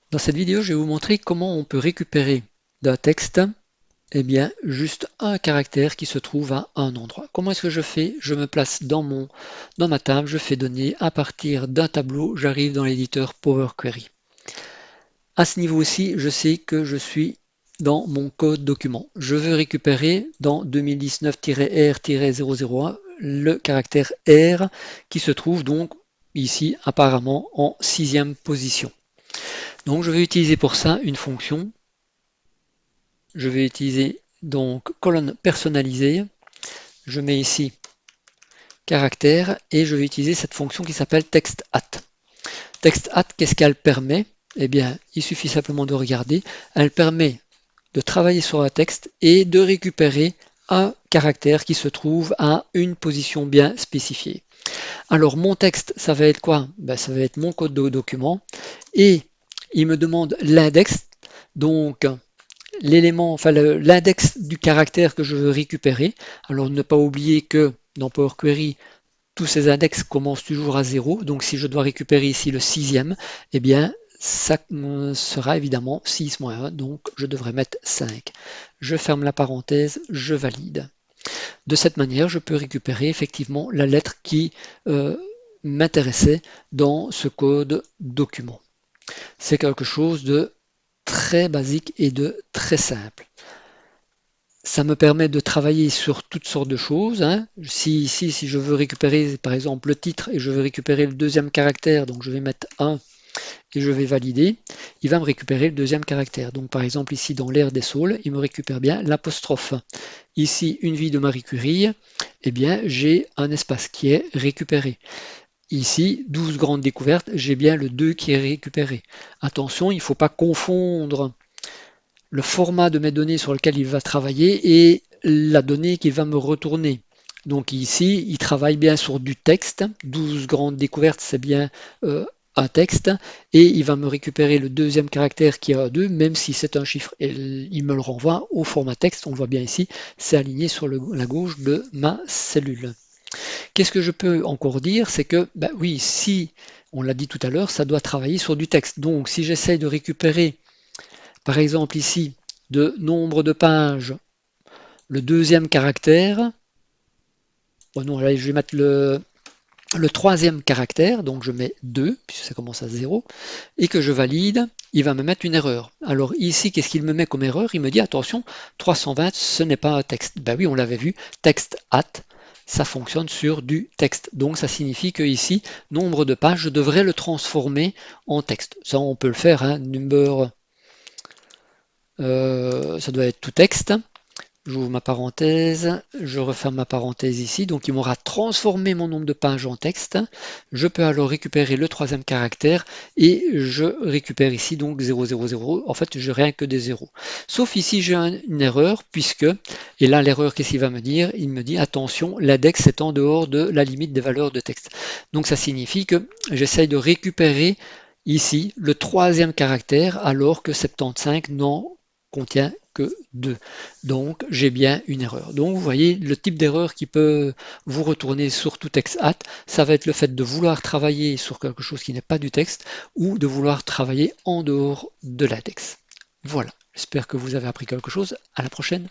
Dans cette vidéo, je vais vous montrer comment on peut récupérer d'un texte eh bien, juste un caractère qui se trouve à un endroit. Comment est-ce que je fais? Je me place dans ma table, je fais données à partir d'un tableau, j'arrive dans l'éditeur Power Query. À ce niveau-ci, je sais que je suis dans mon code document. Je veux récupérer dans 2019-R-001 le caractère R qui se trouve donc ici apparemment en 6e position. Donc je vais utiliser pour ça une fonction. Je vais utiliser donc colonne personnalisée. Je mets ici caractère et je vais utiliser cette fonction qui s'appelle textAt. TextAt, qu'est-ce qu'elle permet? Eh bien, il suffit simplement de regarder. Elle permet de travailler sur un texte et de récupérer un caractère qui se trouve à une position bien spécifiée. Alors mon texte, ça va être quoi? Ça va être mon code de document et il me demande l'index, donc l'élément, enfin l'index du caractère que je veux récupérer. Alors ne pas oublier que dans Power Query, tous ces index commencent toujours à 0. Donc si je dois récupérer ici le 6e, eh bien ça sera évidemment 6-1, donc je devrais mettre 5. Je ferme la parenthèse, je valide. De cette manière, je peux récupérer effectivement la lettre qui m'intéressait dans ce code document. C'est quelque chose de très basique et de très simple. Ça me permet de travailler sur toutes sortes de choses, hein. Si je veux récupérer par exemple le titre et je veux récupérer le deuxième caractère, donc je vais mettre 1 et je vais valider, il va me récupérer le deuxième caractère. Donc par exemple ici dans l'ère des saules, il me récupère bien l'apostrophe. Ici une vie de Marie Curie, eh bien j'ai un espace qui est récupéré. Ici, 12 grandes découvertes, j'ai bien le 2 qui est récupéré. Attention, il ne faut pas confondre le format de mes données sur lequel il va travailler et la donnée qu'il va me retourner. Donc ici, il travaille bien sur du texte. 12 grandes découvertes, c'est bien un texte. Et il va me récupérer le deuxième caractère qui est un 2, même si c'est un chiffre. Et il me le renvoie au format texte. On le voit bien ici, c'est aligné sur la gauche de ma cellule. Qu'est-ce que je peux encore dire? C'est que, oui, si, on l'a dit tout à l'heure, ça doit travailler sur du texte. Donc si j'essaye de récupérer par exemple ici, de nombre de pages, le deuxième caractère, oh non, là, je vais mettre le troisième caractère, donc je mets 2, puisque ça commence à 0, et que je valide, il va me mettre une erreur. Alors ici, qu'est-ce qu'il me met comme erreur? Il me dit, attention, 320, ce n'est pas un texte. Ben oui, on l'avait vu, texte at, ça fonctionne sur du texte. Donc ça signifie que ici, nombre de pages, je devrais le transformer en texte. Ça, on peut le faire, hein, number, ça doit être tout texte. J'ouvre ma parenthèse, je referme ma parenthèse ici, donc il m'aura transformé mon nombre de pages en texte. Je peux alors récupérer le troisième caractère et je récupère ici donc 000. En fait, je n'ai rien que des zéros. Sauf ici, j'ai une erreur puisque, et là l'erreur, qu'est-ce qu'il va me dire? Il me dit attention, l'index est en dehors de la limite des valeurs de texte. Donc ça signifie que j'essaye de récupérer ici le troisième caractère alors que 75 n'en contient que 2. Donc j'ai bien une erreur. Donc vous voyez le type d'erreur qui peut vous retourner sur tout texte at, ça va être le fait de vouloir travailler sur quelque chose qui n'est pas du texte ou de vouloir travailler en dehors de l'index. Voilà, j'espère que vous avez appris quelque chose. À la prochaine.